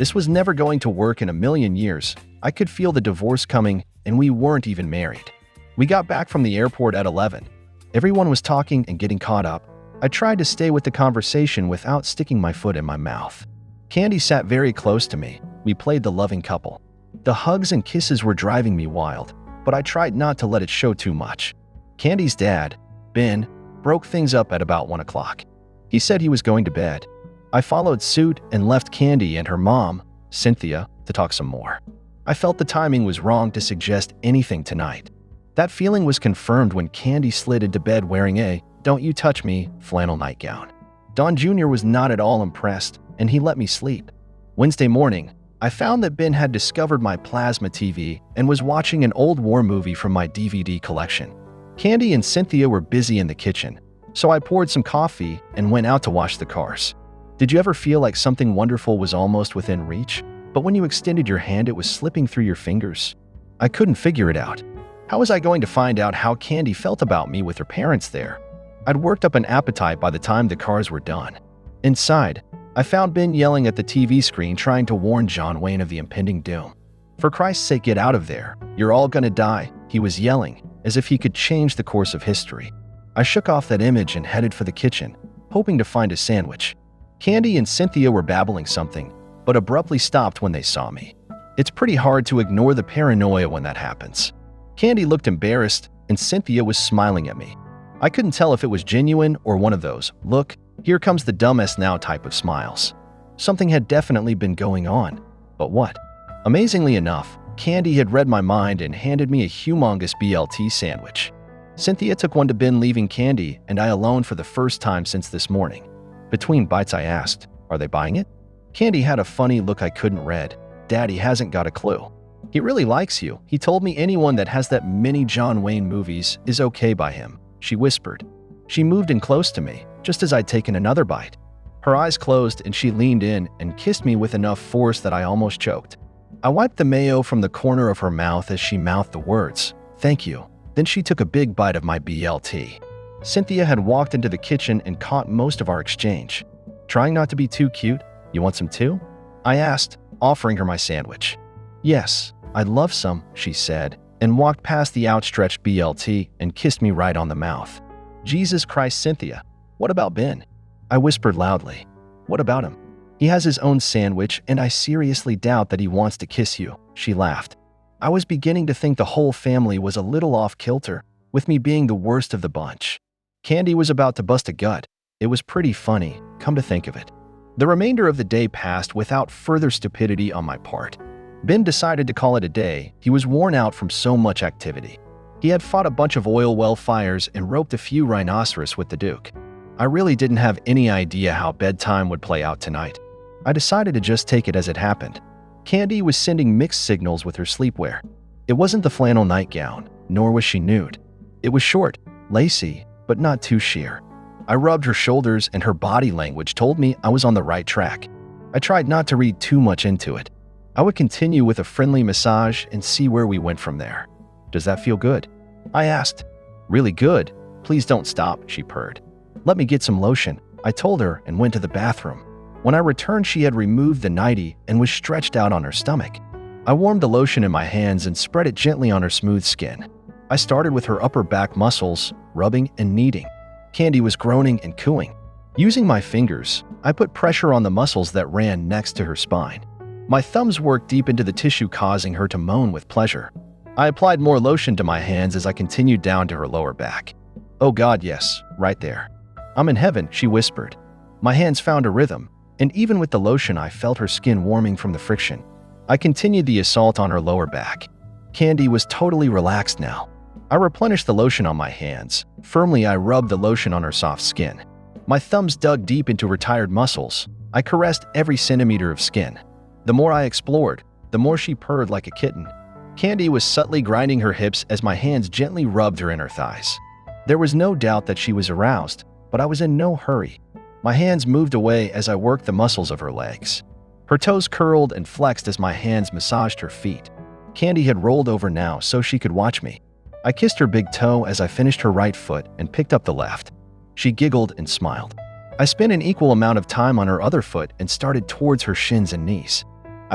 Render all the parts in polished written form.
This was never going to work in a million years. I could feel the divorce coming, and we weren't even married. We got back from the airport at 11. Everyone was talking and getting caught up. I tried to stay with the conversation without sticking my foot in my mouth. Candy sat very close to me. We played the loving couple. The hugs and kisses were driving me wild, but I tried not to let it show too much. Candy's dad, Ben, broke things up at about 1 o'clock. He said he was going to bed. I followed suit and left Candy and her mom, Cynthia, to talk some more. I felt the timing was wrong to suggest anything tonight. That feeling was confirmed when Candy slid into bed wearing a "Don't You Touch Me" flannel nightgown. Don Jr. was not at all impressed, and he let me sleep. Wednesday morning, I found that Ben had discovered my plasma TV and was watching an old war movie from my DVD collection. Candy and Cynthia were busy in the kitchen, so I poured some coffee and went out to wash the cars. Did you ever feel like something wonderful was almost within reach, but when you extended your hand it was slipping through your fingers? I couldn't figure it out. How was I going to find out how Candy felt about me with her parents there? I'd worked up an appetite by the time the cars were done. Inside, I found Ben yelling at the TV screen trying to warn John Wayne of the impending doom. "For Christ's sake, get out of there. You're all gonna die," he was yelling, as if he could change the course of history. I shook off that image and headed for the kitchen, hoping to find a sandwich. Candy and Cynthia were babbling something, but abruptly stopped when they saw me. It's pretty hard to ignore the paranoia when that happens. Candy looked embarrassed, and Cynthia was smiling at me. I couldn't tell if it was genuine or one of those, "Look, here comes the dumbass now" type of smiles. Something had definitely been going on, but what? Amazingly enough, Candy had read my mind and handed me a humongous BLT sandwich. Cynthia took one to Ben, leaving Candy and I alone for the first time since this morning. Between bites I asked, "Are they buying it?" Candy had a funny look I couldn't read. "Daddy hasn't got a clue. He really likes you. He told me anyone that has that many John Wayne movies is okay by him," she whispered. She moved in close to me, just as I'd taken another bite. Her eyes closed and she leaned in and kissed me with enough force that I almost choked. I wiped the mayo from the corner of her mouth as she mouthed the words, "Thank you." Then she took a big bite of my BLT. Cynthia had walked into the kitchen and caught most of our exchange. Trying not to be too cute, "You want some too?" I asked, offering her my sandwich. "Yes, I'd love some," she said, and walked past the outstretched BLT and kissed me right on the mouth. "Jesus Christ, Cynthia, what about Ben?" I whispered loudly. "What about him? He has his own sandwich, and I seriously doubt that he wants to kiss you," she laughed. I was beginning to think the whole family was a little off kilter, with me being the worst of the bunch. Candy was about to bust a gut. It was pretty funny, come to think of it. The remainder of the day passed without further stupidity on my part. Ben decided to call it a day. He was worn out from so much activity. He had fought a bunch of oil well fires and roped a few rhinoceros with the Duke. I really didn't have any idea how bedtime would play out tonight. I decided to just take it as it happened. Candy was sending mixed signals with her sleepwear. It wasn't the flannel nightgown, nor was she nude. It was short, lacy, but not too sheer. I rubbed her shoulders and her body language told me I was on the right track. I tried not to read too much into it. I would continue with a friendly massage and see where we went from there. "Does that feel good?" I asked. "Really good. Please don't stop," she purred. "Let me get some lotion," I told her and went to the bathroom. When I returned, she had removed the nightie and was stretched out on her stomach. I warmed the lotion in my hands and spread it gently on her smooth skin. I started with her upper back muscles, rubbing and kneading. Candy was groaning and cooing. Using my fingers, I put pressure on the muscles that ran next to her spine. My thumbs worked deep into the tissue, causing her to moan with pleasure. I applied more lotion to my hands as I continued down to her lower back. "Oh God, yes, right there. I'm in heaven," she whispered. My hands found a rhythm, and even with the lotion I felt her skin warming from the friction. I continued the assault on her lower back. Candy was totally relaxed now. I replenished the lotion on my hands. Firmly, I rubbed the lotion on her soft skin. My thumbs dug deep into her tired muscles. I caressed every centimeter of skin. The more I explored, the more she purred like a kitten. Candy was subtly grinding her hips as my hands gently rubbed her inner thighs. There was no doubt that she was aroused, but I was in no hurry. My hands moved away as I worked the muscles of her legs. Her toes curled and flexed as my hands massaged her feet. Candy had rolled over now so she could watch me. I kissed her big toe as I finished her right foot and picked up the left. She giggled and smiled. I spent an equal amount of time on her other foot and started towards her shins and knees.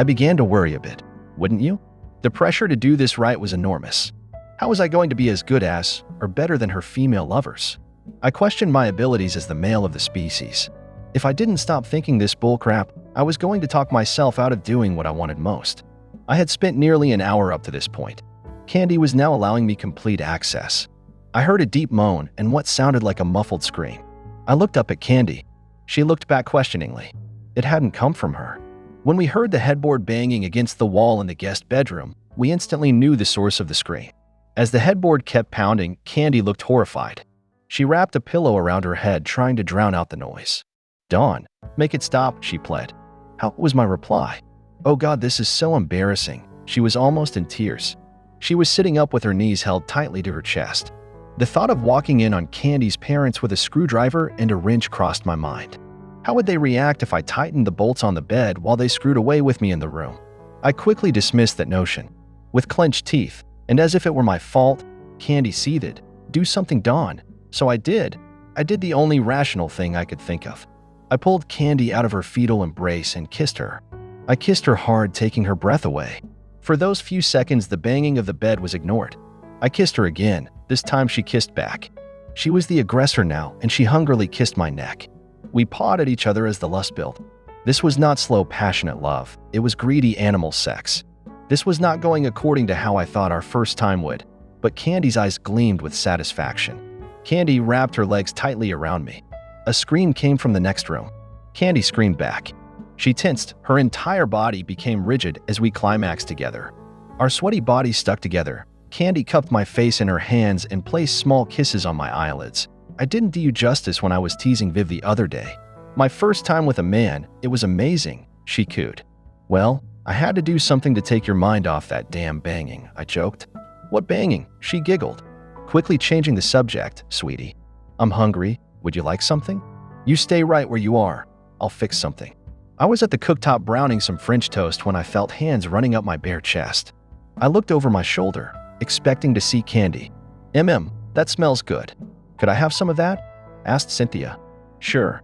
I began to worry a bit. Wouldn't you? The pressure to do this right was enormous. How was I going to be as good as, or better than her female lovers? I questioned my abilities as the male of the species. If I didn't stop thinking this bullcrap, I was going to talk myself out of doing what I wanted most. I had spent nearly an hour up to this point. Candy was now allowing me complete access. I heard a deep moan and what sounded like a muffled scream. I looked up at Candy. She looked back questioningly. It hadn't come from her. When we heard the headboard banging against the wall in the guest bedroom, we instantly knew the source of the scream. As the headboard kept pounding, Candy looked horrified. She wrapped a pillow around her head, trying to drown out the noise. "Dawn, make it stop," she pled. How was my reply? "Oh God, this is so embarrassing." She was almost in tears. She was sitting up with her knees held tightly to her chest. The thought of walking in on Candy's parents with a screwdriver and a wrench crossed my mind. How would they react if I tightened the bolts on the bed while they screwed away with me in the room? I quickly dismissed that notion. With clenched teeth, and as if it were my fault, Candy seethed. "Do something, Dawn." So I did. I did the only rational thing I could think of. I pulled Candy out of her fetal embrace and kissed her. I kissed her hard, taking her breath away. For those few seconds, the banging of the bed was ignored. I kissed her again. This time she kissed back. She was the aggressor now, and she hungrily kissed my neck. We pawed at each other as the lust built. This was not slow, passionate love. It was greedy animal sex. This was not going according to how I thought our first time would, but Candy's eyes gleamed with satisfaction. Candy wrapped her legs tightly around me. A scream came from the next room. Candy screamed back. She tensed. Her entire body became rigid as we climaxed together. Our sweaty bodies stuck together. Candy cupped my face in her hands and placed small kisses on my eyelids. I didn't do you justice when I was teasing Viv the other day. My first time with a man, it was amazing, she cooed. "Well, I had to do something to take your mind off that damn banging," I joked. "What banging?" she giggled. Quickly changing the subject, "Sweetie, I'm hungry. Would you like something?" "You stay right where you are. I'll fix something." I was at the cooktop browning some French toast when I felt hands running up my bare chest. I looked over my shoulder, expecting to see Candy. That smells good. Could I have some of that?" asked Cynthia. "Sure,"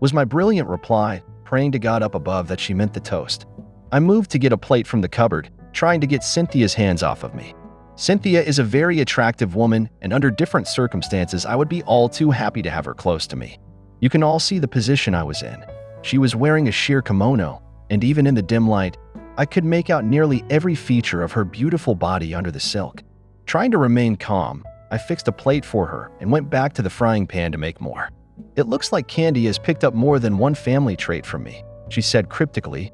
was my brilliant reply, praying to God up above that she meant the toast. I moved to get a plate from the cupboard, trying to get Cynthia's hands off of me. Cynthia is a very attractive woman, and under different circumstances, I would be all too happy to have her close to me. You can all see the position I was in. She was wearing a sheer kimono, and even in the dim light, I could make out nearly every feature of her beautiful body under the silk. Trying to remain calm, I fixed a plate for her and went back to the frying pan to make more. "It looks like Candy has picked up more than one family trait from me," she said cryptically.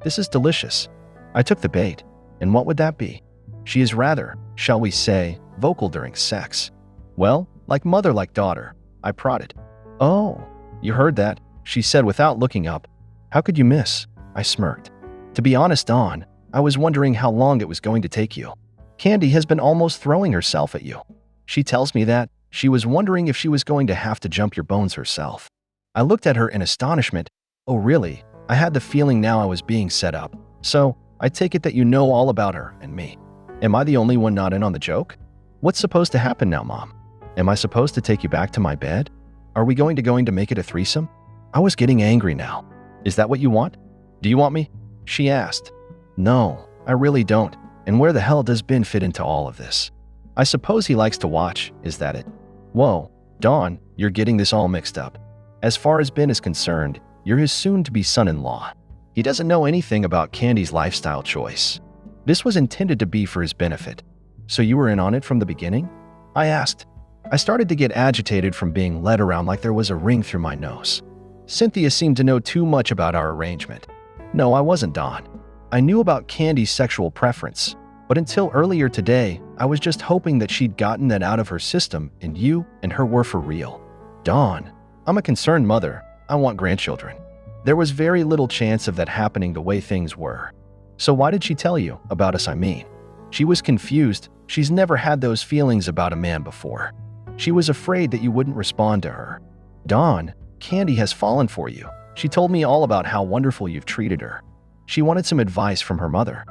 This is delicious." I took the bait. "And what would that be?" "She is rather, shall we say, vocal during sex." "Well, like mother, like daughter," I prodded. "Oh, you heard that," she said without looking up. "How could you miss?" I smirked. "To be honest, Dawn, I was wondering how long it was going to take you. Candy has been almost throwing herself at you. She tells me that she was wondering if she was going to have to jump your bones herself." I looked at her in astonishment. "Oh, really?" I had the feeling now I was being set up. "So, I take it that you know all about her and me. Am I the only one not in on the joke? What's supposed to happen now, Mom? Am I supposed to take you back to my bed? Are we going to make it a threesome?" I was getting angry now. "Is that what you want? Do you want me?" she asked. "No, I really don't. And where the hell does Ben fit into all of this? I suppose he likes to watch, is that it?" "Whoa, Dawn, you're getting this all mixed up. As far as Ben is concerned, you're his soon-to-be son-in-law. He doesn't know anything about Candy's lifestyle choice. This was intended to be for his benefit. So you were in on it from the beginning?" I asked. I started to get agitated from being led around like there was a ring through my nose. Cynthia seemed to know too much about our arrangement. "No, I wasn't, Dawn. I knew about Candy's sexual preference, but until earlier today, I was just hoping that she'd gotten that out of her system and you and her were for real. Dawn, I'm a concerned mother. I want grandchildren. There was very little chance of that happening the way things were. So why did she tell you about us, I mean?" She was confused. She's never had those feelings about a man before. She was afraid that you wouldn't respond to her. "Dawn, Candy has fallen for you. She told me all about how wonderful you've treated her. She wanted some advice from her mother."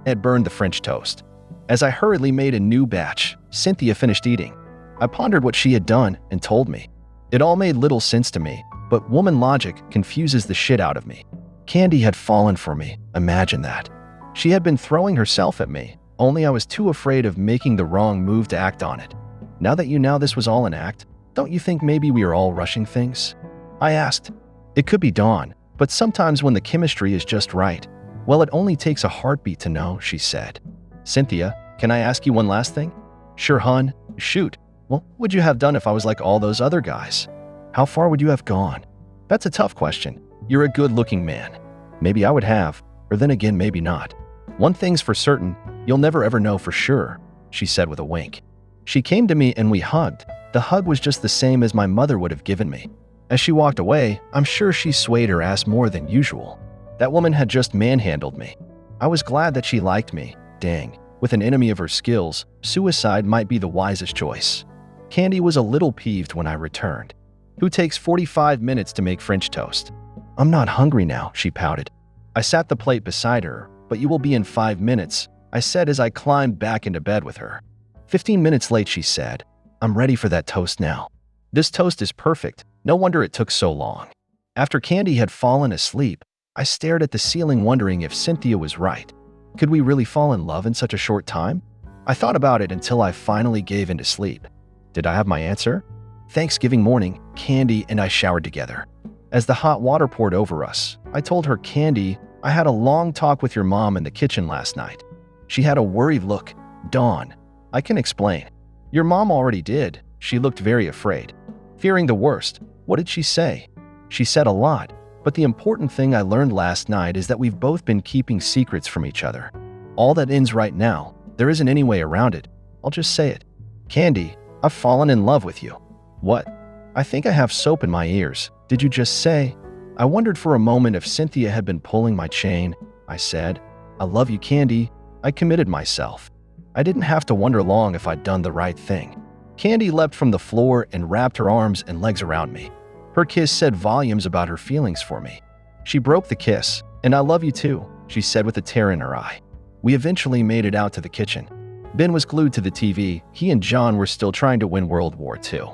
It burned the French toast. As I hurriedly made a new batch, Cynthia finished eating. I pondered what she had done and told me. It all made little sense to me, but woman logic confuses the shit out of me. Candy had fallen for me. Imagine that. She had been throwing herself at me, only I was too afraid of making the wrong move to act on it. Now that you know this was all an act, don't you think maybe we are all rushing things? I asked. It could be Dawn, but sometimes when the chemistry is just right, well, it only takes a heartbeat to know, she said. Cynthia, can I ask you one last thing? Sure, hun. Shoot. Well, what would you have done if I was like all those other guys? How far would you have gone? That's a tough question. You're a good-looking man. Maybe I would have, or then again, maybe not. One thing's for certain, you'll never ever know for sure, she said with a wink. She came to me and we hugged. The hug was just the same as my mother would have given me. As she walked away, I'm sure she swayed her ass more than usual. That woman had just manhandled me. I was glad that she liked me. Dang, with an enemy of her skills, suicide might be the wisest choice. Candy was a little peeved when I returned. Who takes 45 minutes to make French toast? I'm not hungry now, she pouted. I sat the plate beside her, but you will be in 5 minutes, I said as I climbed back into bed with her. 15 minutes late, she said. I'm ready for that toast now. This toast is perfect. No wonder it took so long. After Candy had fallen asleep, I stared at the ceiling wondering if Cynthia was right. Could we really fall in love in such a short time? I thought about it until I finally gave in to sleep. Did I have my answer? Thanksgiving morning, Candy and I showered together. As the hot water poured over us, I told her, Candy, I had a long talk with your mom in the kitchen last night. She had a worried look. Dawn, I can explain. Your mom already did. She looked very afraid. Fearing the worst. What did she say? She said a lot, but the important thing I learned last night is that we've both been keeping secrets from each other. All that ends right now. There isn't any way around it. I'll just say it. Candy, I've fallen in love with you. What? I think I have soap in my ears. Did you just say? I wondered for a moment if Cynthia had been pulling my chain. I said, I love you, Candy. I committed myself. I didn't have to wonder long if I'd done the right thing. Candy leapt from the floor and wrapped her arms and legs around me. Her kiss said volumes about her feelings for me. She broke the kiss, and I love you too, she said with a tear in her eye. We eventually made it out to the kitchen. Ben was glued to the TV. He and John were still trying to win World War II.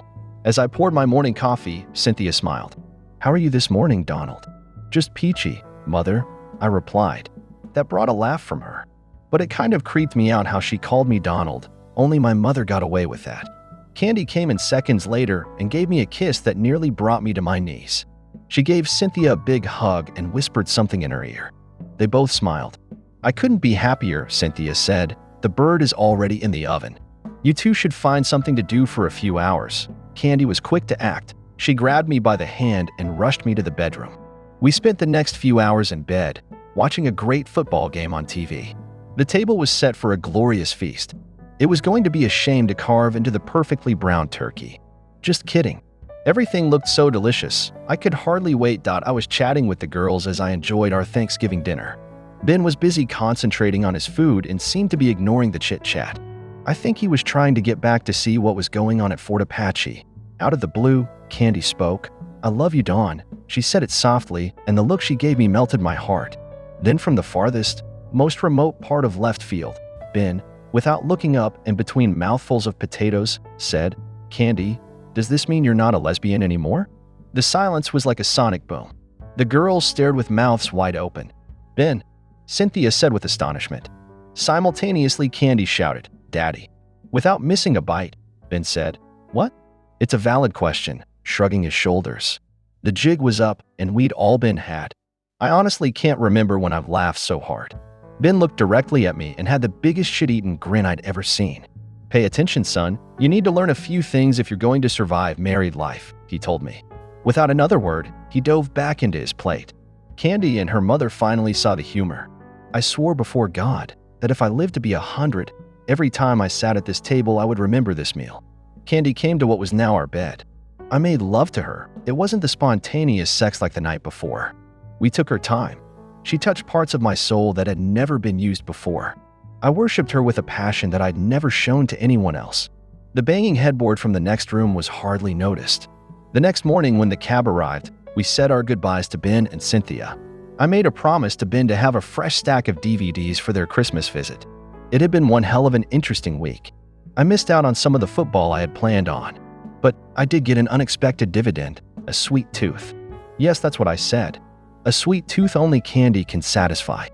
As I poured my morning coffee, Cynthia smiled. How are you this morning, Donald? Just peachy, Mother, I replied. That brought a laugh from her. But it kind of creeped me out how she called me Donald. Only my mother got away with that. Candy came in seconds later and gave me a kiss that nearly brought me to my knees. She gave Cynthia a big hug and whispered something in her ear. They both smiled. I couldn't be happier, Cynthia said. The bird is already in the oven. You two should find something to do for a few hours. Candy was quick to act. She grabbed me by the hand and rushed me to the bedroom. We spent the next few hours in bed, watching a great football game on TV. The table was set for a glorious feast. It was going to be a shame to carve into the perfectly browned turkey. Just kidding. Everything looked so delicious. I could hardly wait. I was chatting with the girls as I enjoyed our Thanksgiving dinner. Ben was busy concentrating on his food and seemed to be ignoring the chit-chat. I think he was trying to get back to see what was going on at Fort Apache. Out of the blue, Candy spoke. I love you, Dawn. She said it softly, and the look she gave me melted my heart. Then from the farthest, most remote part of left field, Ben, without looking up and between mouthfuls of potatoes, said, Candy, does this mean you're not a lesbian anymore? The silence was like a sonic boom. The girls stared with mouths wide open. Ben, Cynthia said with astonishment. Simultaneously, Candy shouted, Daddy. Without missing a bite, Ben said, What? It's a valid question, shrugging his shoulders. The jig was up, and we'd all been had. I honestly can't remember when I've laughed so hard. Ben looked directly at me and had the biggest shit-eaten grin I'd ever seen. Pay attention, son. You need to learn a few things if you're going to survive married life, he told me. Without another word, he dove back into his plate. Candy and her mother finally saw the humor. I swore before God that if I lived to be 100, every time I sat at this table I would remember this meal. Candy came to what was now our bed. I made love to her. It wasn't the spontaneous sex like the night before. We took her time. She touched parts of my soul that had never been used before. I worshipped her with a passion that I'd never shown to anyone else. The banging headboard from the next room was hardly noticed. The next morning when the cab arrived, we said our goodbyes to Ben and Cynthia. I made a promise to Ben to have a fresh stack of DVDs for their Christmas visit. It had been one hell of an interesting week. I missed out on some of the football I had planned on, but I did get an unexpected dividend, a sweet tooth. Yes, that's what I said. A sweet tooth only candy can satisfy.